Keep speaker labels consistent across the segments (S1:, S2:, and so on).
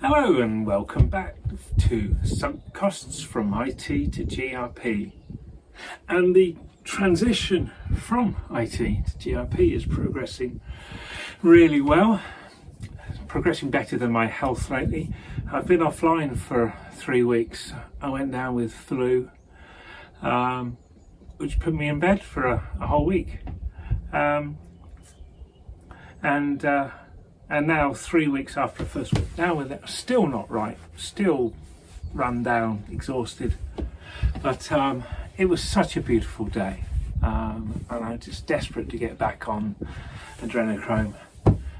S1: Hello and welcome back to Sunk Costs from IT to GRP. And the transition from IT to GRP is progressing really well, progressing better than my health lately. I've been offline for 3 weeks. I went down with flu, which put me in bed for a whole week. And now 3 weeks after the first week, now with it, still not right, still run down, exhausted. But it was such a beautiful day, and I'm just desperate to get back on adrenochrome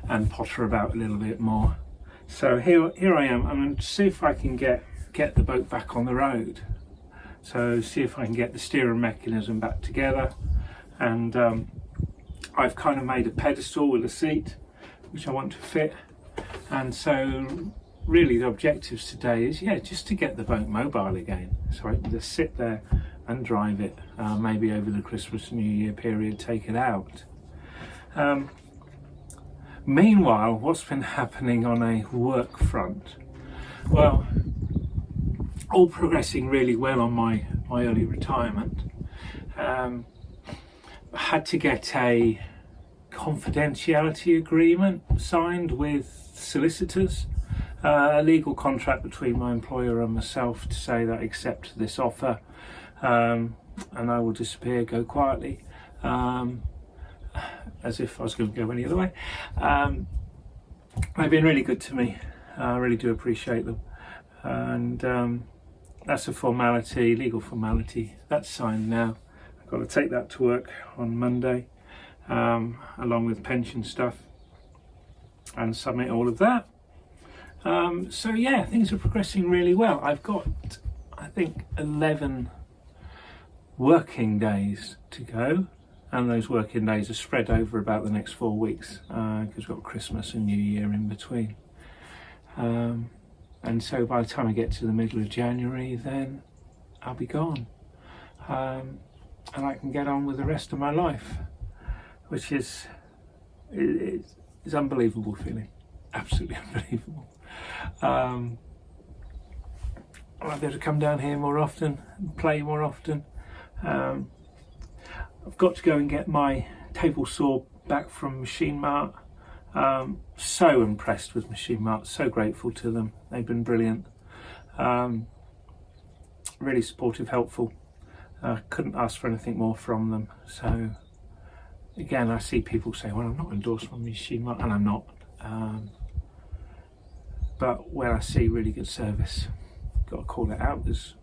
S1: and potter about a little bit more. So here I am. I'm going to see if I can get the boat back on the road. So see if I can get the steering mechanism back together, and I've kind of made a pedestal with a seat which I want to fit, and so really the objectives today is just to get the boat mobile again, so I can just sit there and drive it, maybe over the Christmas and New Year period take it out. Meanwhile, what's been happening on a work front? Well, all progressing really well on my early retirement. I had to get a confidentiality agreement signed with solicitors, a legal contract between my employer and myself to say that I accept this offer, and I will disappear, go quietly, as if I was going to go any other way. They've been really good to me. I really do appreciate them, and that's a formality, legal formality. That's signed now. I've got to take that to work on Monday, along with pension stuff, and submit all of that. So yeah, things are progressing really well. I've got, I think, 11 working days to go, and those working days are spread over about the next 4 weeks, because we've got Christmas and New Year in between. And so by the time I get to the middle of January, then I'll be gone, and I can get on with the rest of my life, which is unbelievable feeling, absolutely unbelievable. I'll be able to come down here more often, play more often. I've got to go and get my table saw back from Machine Mart. So impressed with Machine Mart, so grateful to them. They've been brilliant, really supportive, helpful. Couldn't ask for anything more from them. So again, I see people say, well, I'm not endorsed by Machine Mart, and I'm not. But when I see really good service, got to call it out, it's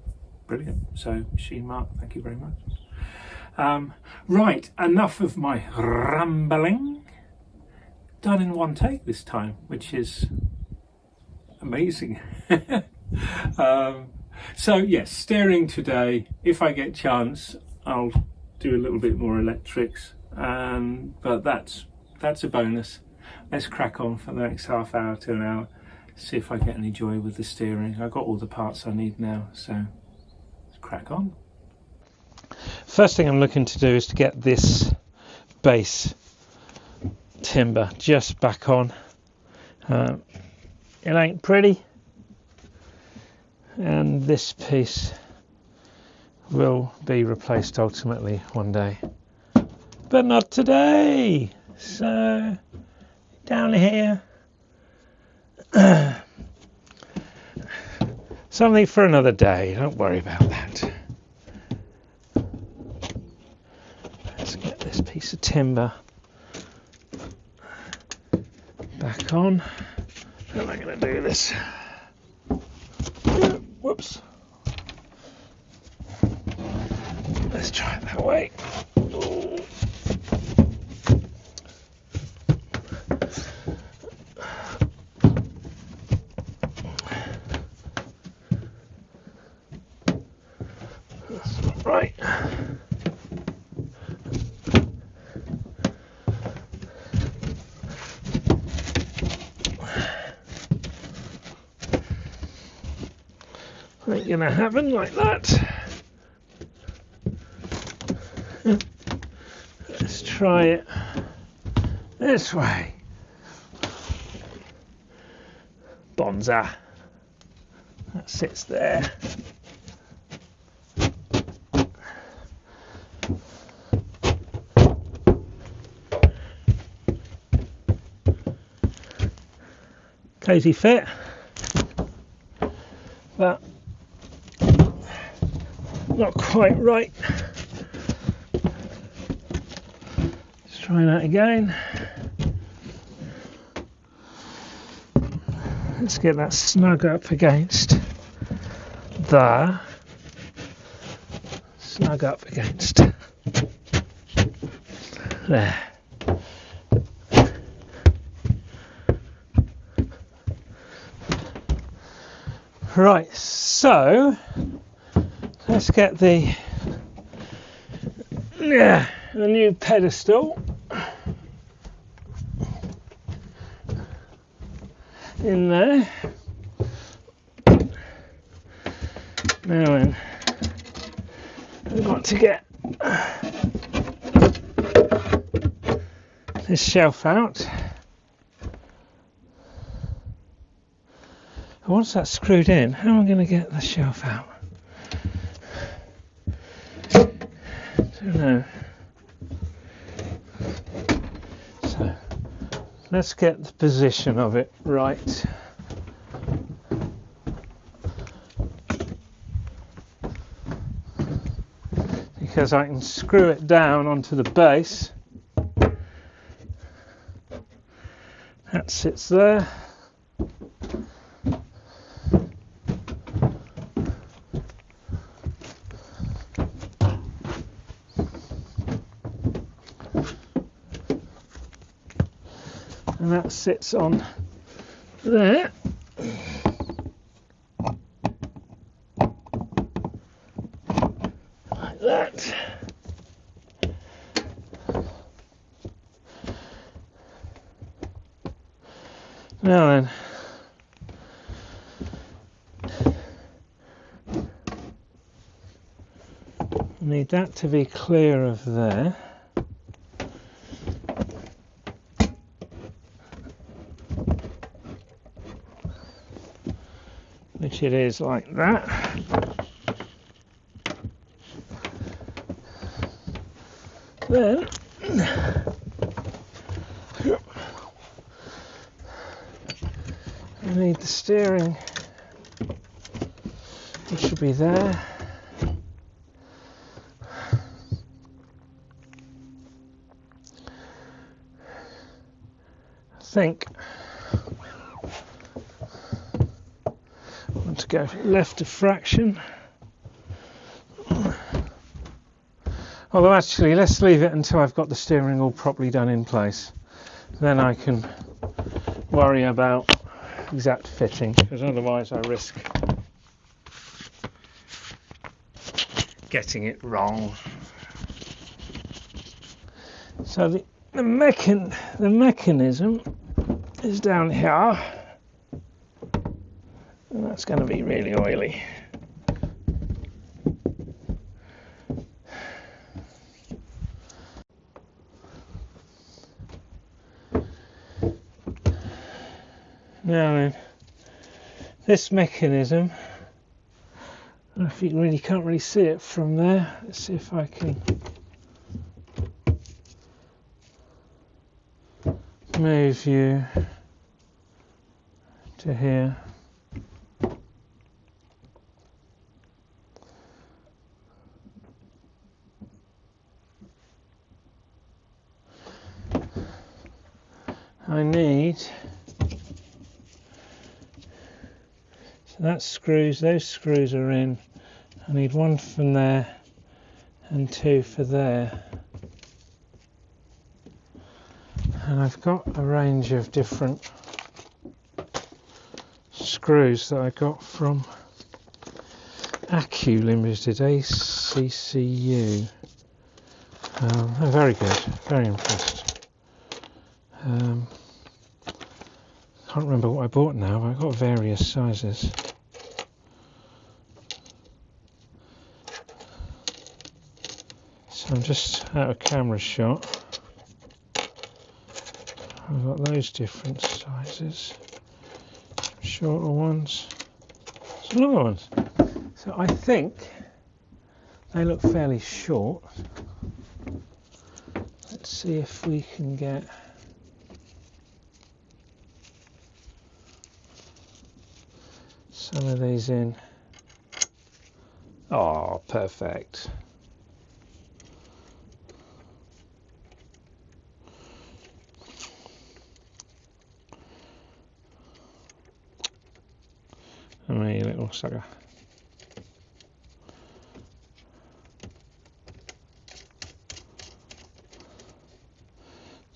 S1: brilliant. So Machine Mart, thank you very much. Right, enough of my rambling. Done in one take this time, which is amazing. So yes, steering today. If I get chance, I'll do a little bit more electrics. But that's a bonus. Let's crack on for the next half hour to an hour, see if I get any joy with the steering. I've got all the parts I need now, so let's crack on. First thing I'm looking to do is to get this base timber just back on. It ain't pretty, and this piece will be replaced ultimately one day, but not today. So down here, something for another day, don't worry about that. Let's get this piece of timber back on. How am I going to do this? Whoops. Let's try it that way. Ooh. That's not right. Ain't gonna happen like that. Let's try it this way. Bonza. That sits there. Cosy fit, but not quite right. Let's try that again. Let's get that snug up against there. Snug up against there. Right, so let's get the new pedestal in there. Now then, we've got to get this shelf out. Once that's screwed in, how am I going to get the shelf out? Don't know. So let's get the position of it right. Because I can screw it down onto the base. That sits there. And that sits on there. Like that. Now then, I need that to be clear of there. Which it is like that. Then I need the steering, which should be there. I think I want to go left a fraction. Although actually, let's leave it until I've got the steering all properly done in place. Then I can worry about exact fitting, because otherwise I risk getting it wrong. So the mechanism is down here, and that's going to be really oily. Now then, this mechanism, I don't know if you really can't really see it from there. Let's see if I can move you to here. I need, so that screws, those screws are in. I need one from there and two for there. And I've got a range of different screws that I got from ACCU Limited, ACCU. They're very good, very impressed. Can't remember what I bought now, but I've got various sizes. So I'm just out of camera shot. I've got those different sizes, shorter ones, some longer ones. So I think they look fairly short. Let's see if we can get some of these in. Oh, perfect. Come here, you little sucker.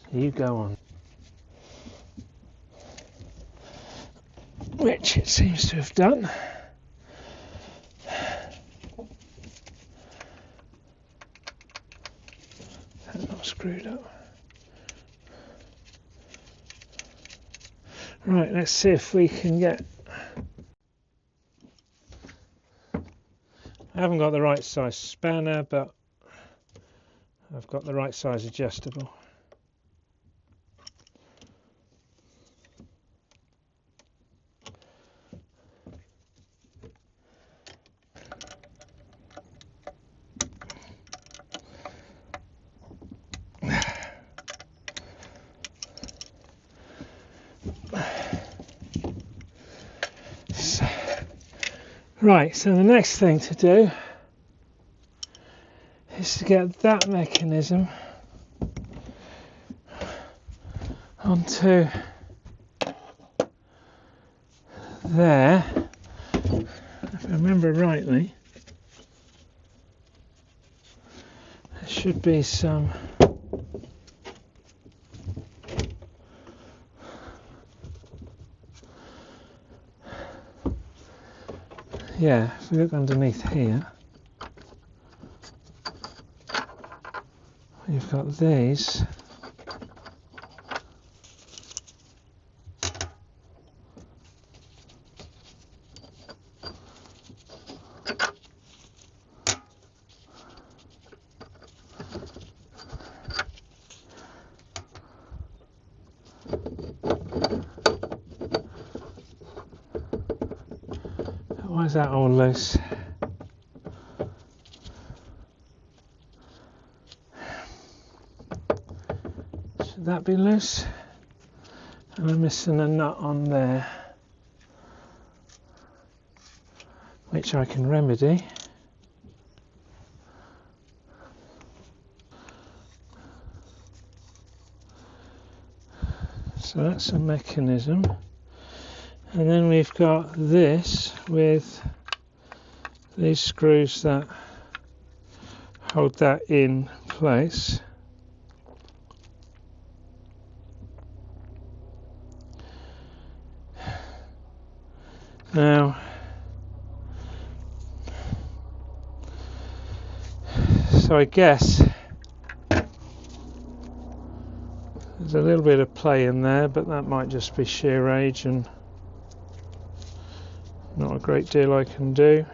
S1: So you go on. Which it seems to have done. That's not screwed up. Right, let's see if we can get. I haven't got the right size spanner, but I've got the right size adjustable. Right, so the next thing to do is to get that mechanism onto there. If I remember rightly, there should be some if we look underneath here, we've got these. Why is that all loose? Should that be loose? And I'm missing a nut on there, which I can remedy. So that's a mechanism. And then we've got this with these screws that hold that in place. Now, so I guess there's a little bit of play in there, but that might just be sheer age and not a great deal I can do.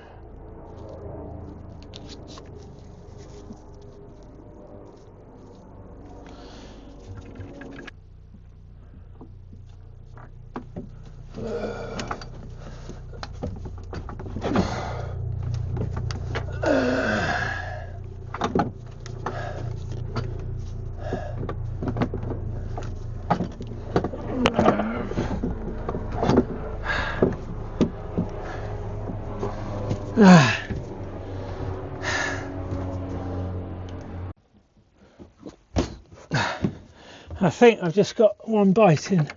S1: I think I've just got one bite in.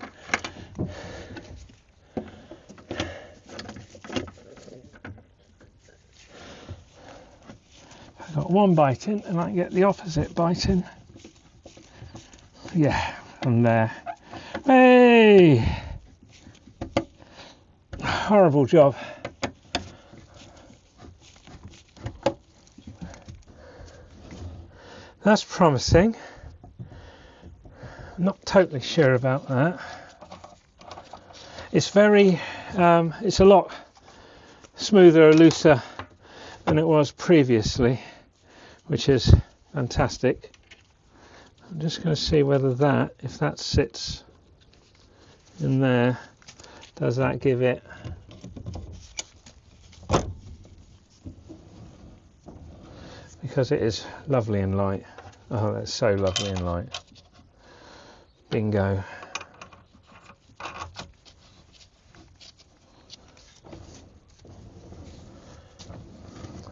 S1: I've got one bite in and I can get the opposite bite in. Yeah, from there. Hey! Horrible job. That's promising. Not totally sure about that. It's very, it's a lot smoother, looser than it was previously, which is fantastic. I'm just going to see whether that, if that sits in there, does that give it because it is lovely and light. Oh, that's so lovely and light. Bingo.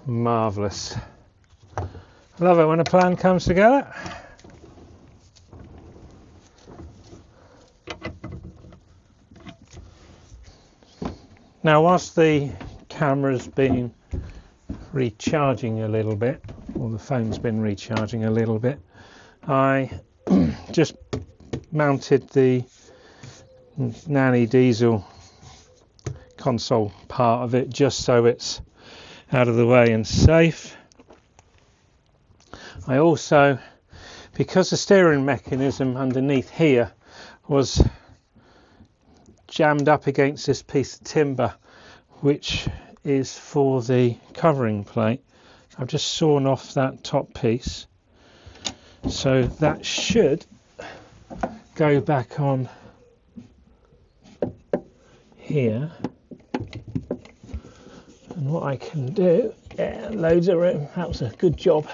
S1: Marvellous. Love it when a plan comes together. Now, whilst the camera's been recharging a little bit, or the phone's been recharging a little bit, I just mounted the Nanny diesel console part of it just so it's out of the way and safe. I also, because the steering mechanism underneath here was jammed up against this piece of timber which is for the covering plate, I've just sawn off that top piece, so that should go back on here. And what I can do, yeah, loads of room, that was a good job,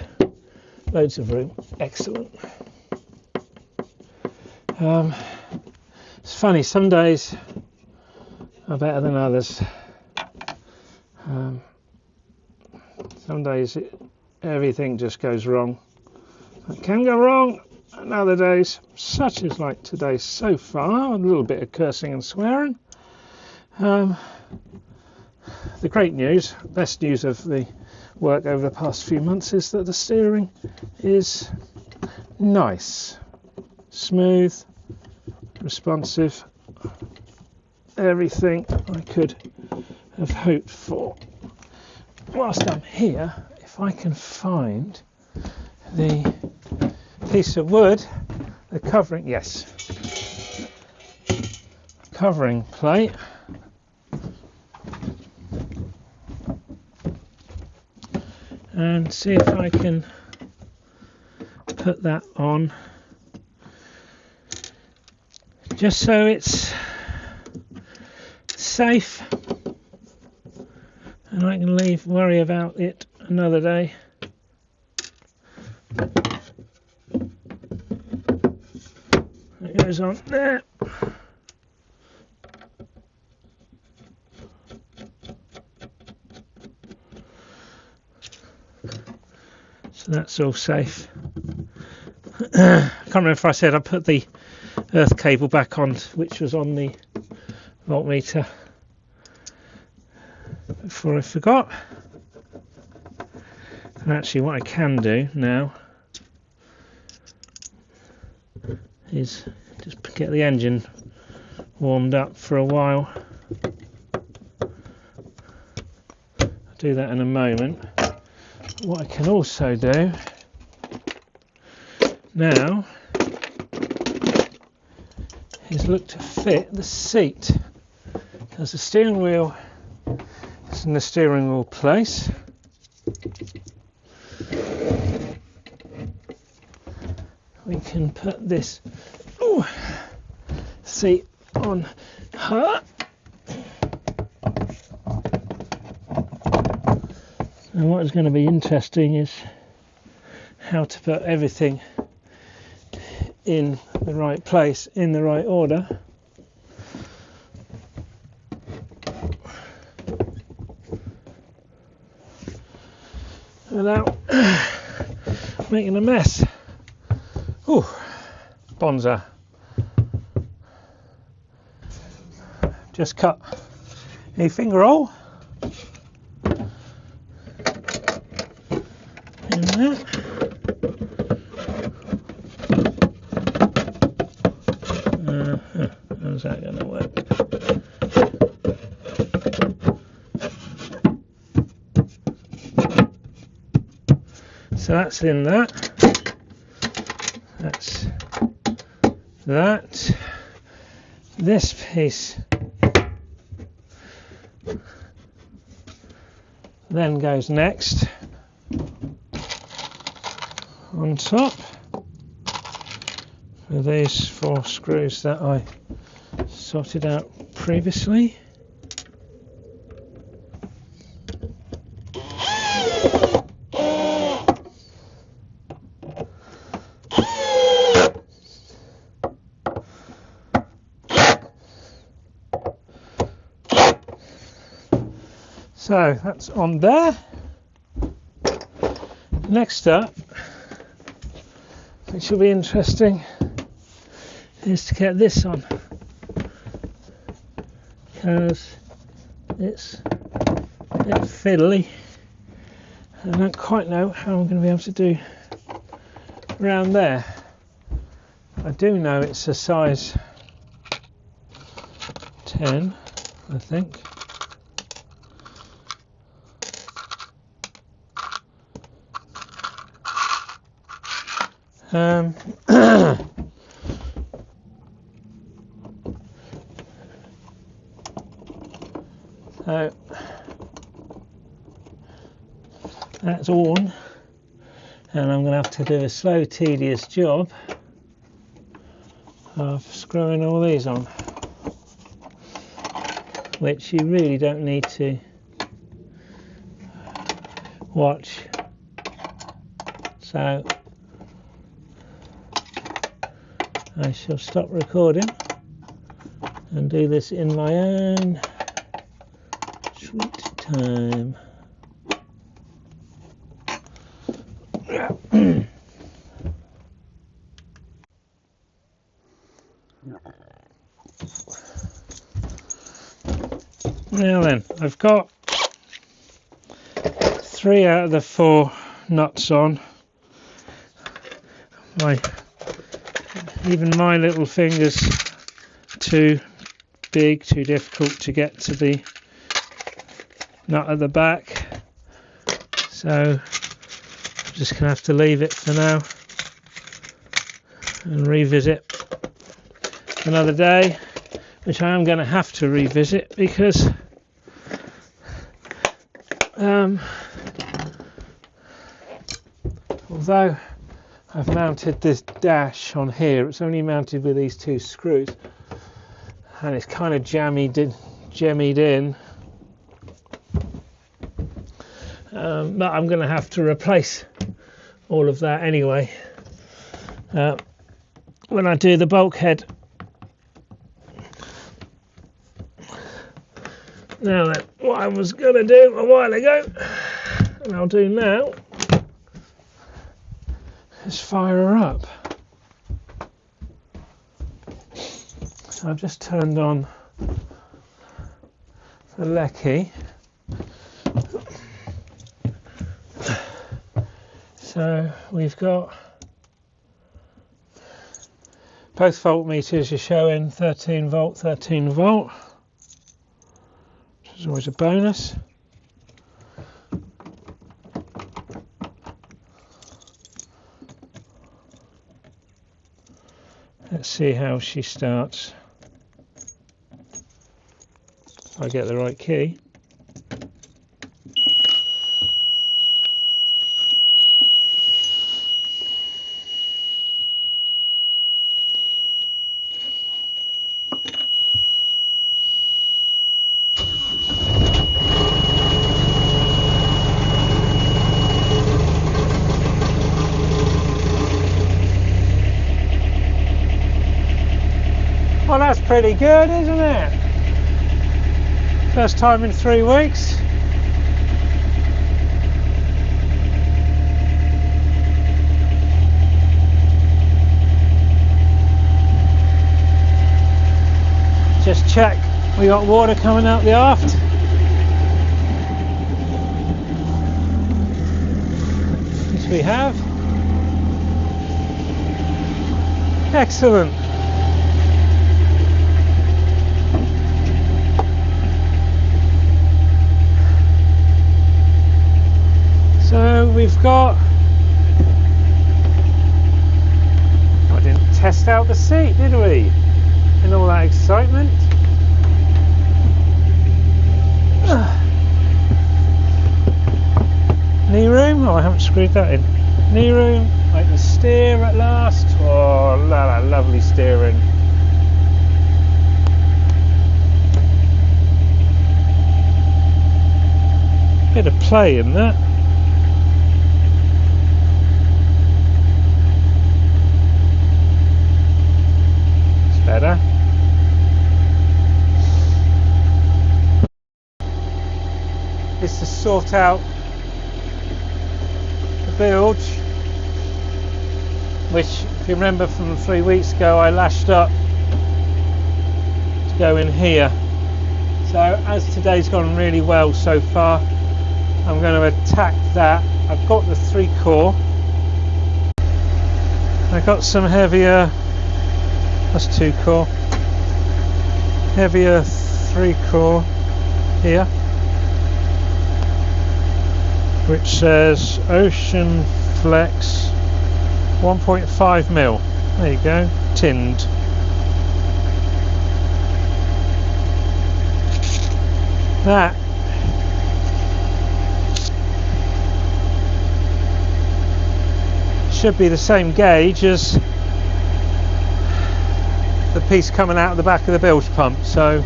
S1: loads of room, excellent. It's funny, some days are better than others. Some days everything just goes wrong. It can go wrong, and other days, such as like today so far, a little bit of cursing and swearing. The great news, best news of the work over the past few months is that the steering is nice, smooth, responsive, everything I could have hoped for. Whilst I'm here, if I can find the piece of wood, the covering, yes, covering plate, and see if I can put that on, just so it's safe and I can worry about it another day. It goes on there. So that's all safe. I can't remember if I said I put the earth cable back on, which was on the voltmeter, before I forgot. And actually what I can do now is just get the engine warmed up for a while. I'll do that in a moment. What I can also do now is look to fit the seat, because the steering wheel is in the steering wheel place. We can put this seat on her. And what is going to be interesting is how to put everything in the right place, in the right order. Without making a mess. Ooh, bonza. Just cut a finger roll in that. How's that going to work? So that's in that. That's that. This piece then goes next on top with these 4 screws that I sorted out previously. So that's on there. Next up, which will be interesting, is to get this on, because it's a bit fiddly. I don't quite know how I'm going to be able to do around there. I do know it's a size 10, I think. So that's on, and I'm going to have to do a slow, tedious job of screwing all these on, which you really don't need to watch. So I shall stop recording and do this in my own sweet time. Now then, I've got 3 out of the 4 nuts on. Even my little fingers too big, too difficult to get to the nut at the back. So I'm just going to have to leave it for now and revisit another day, which I am going to have to revisit because although I've mounted this dash on here, it's only mounted with these 2 screws and it's kind of jemmied in, but I'm going to have to replace all of that anyway when I do the bulkhead. Now then, what I was going to do a while ago, and I'll do now, is fire her up. So I've just turned on the lecky. So we've got both voltmeters are showing 13 volt, 13 volt. Which is always a bonus. Let's see how she starts. If I get the right key. Well, that's pretty good, isn't it? First time in 3 weeks. Just check we got water coming out the aft. Yes, we have. Excellent. So we've got, I didn't test out the seat, did we? In all that excitement. Knee room, oh I haven't screwed that in. Knee room, I can steer at last. Oh, lovely steering. Bit of play in that. Better. is to sort out the bilge, which, if you remember from 3 weeks ago, I lashed up to go in here. So as today's gone really well so far, I'm going to attack that. I've got the 3-core. I got some heavier, that's 2-core, heavier 3-core here, which says Ocean Flex 1.5 mil. There you go, tinned. That should be the same gauge as the piece coming out of the back of the bilge pump. So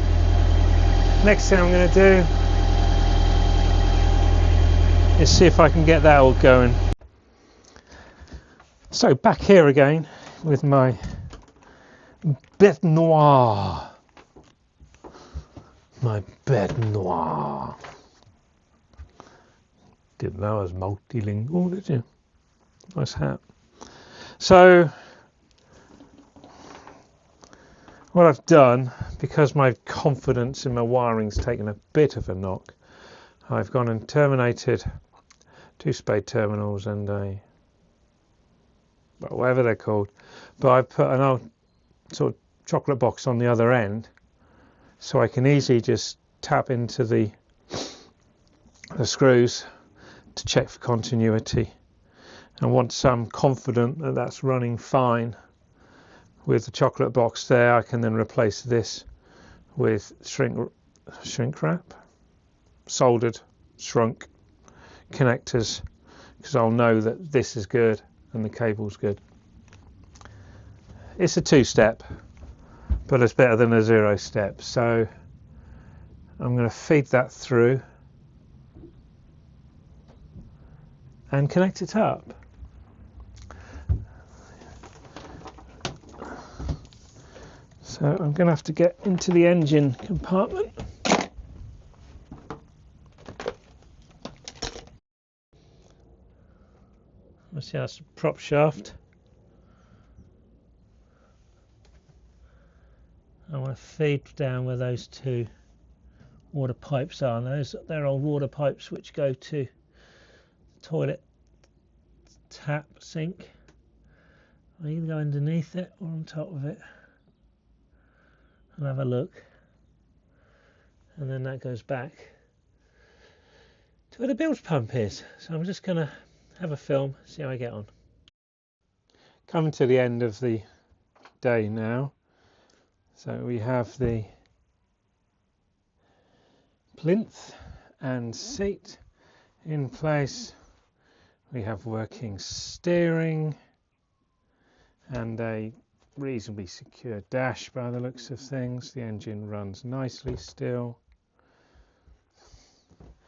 S1: next thing I'm going to do is see if I can get that all going. So back here again with my bête noire. My bête noire. Didn't know I was multilingual, did you? Nice hat. So what I've done, because my confidence in my wiring's taken a bit of a knock, I've gone and terminated 2 spade terminals and a, well, whatever they're called, but I've put an old sort of chocolate box on the other end, so I can easily just tap into the screws to check for continuity. And once I'm confident that that's running fine with the chocolate box there, I can then replace this with shrink wrap, soldered, shrunk connectors, because I'll know that this is good and the cable's good. It's a 2-step, but it's better than a 0-step. So I'm going to feed that through and connect it up. So I'm going to have to get into the engine compartment. See, that's a prop shaft. I want to feed down where those 2 water pipes are. And they're old water pipes which go to toilet tap sink. I either go underneath it or on top of it and have a look, and then that goes back to where the bilge pump is. So I'm just going to have a film, see how I get on. Coming to the end of the day now, so we have the plinth and seat in place. We have working steering and a reasonably secure dash by the looks of things. The engine runs nicely still.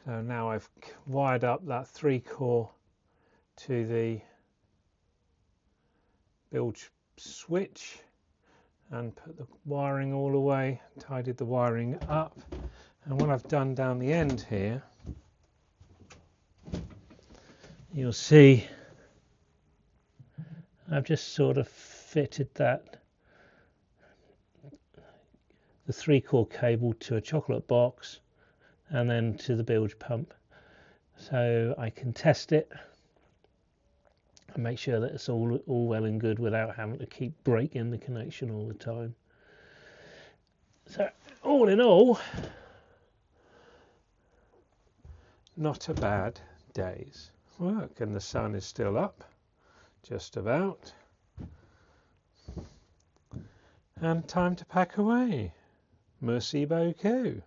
S1: So now I've wired up that 3-core to the bilge switch and put the wiring all away, tidied the wiring up, and what I've done down the end here, you'll see I've just sort of fitted the 3-core cable to a chocolate box and then to the bilge pump, so I can test it and make sure that it's all well and good without having to keep breaking the connection all the time. So all in all, not a bad day's work, and the sun is still up just about, and time to pack away. Merci beaucoup.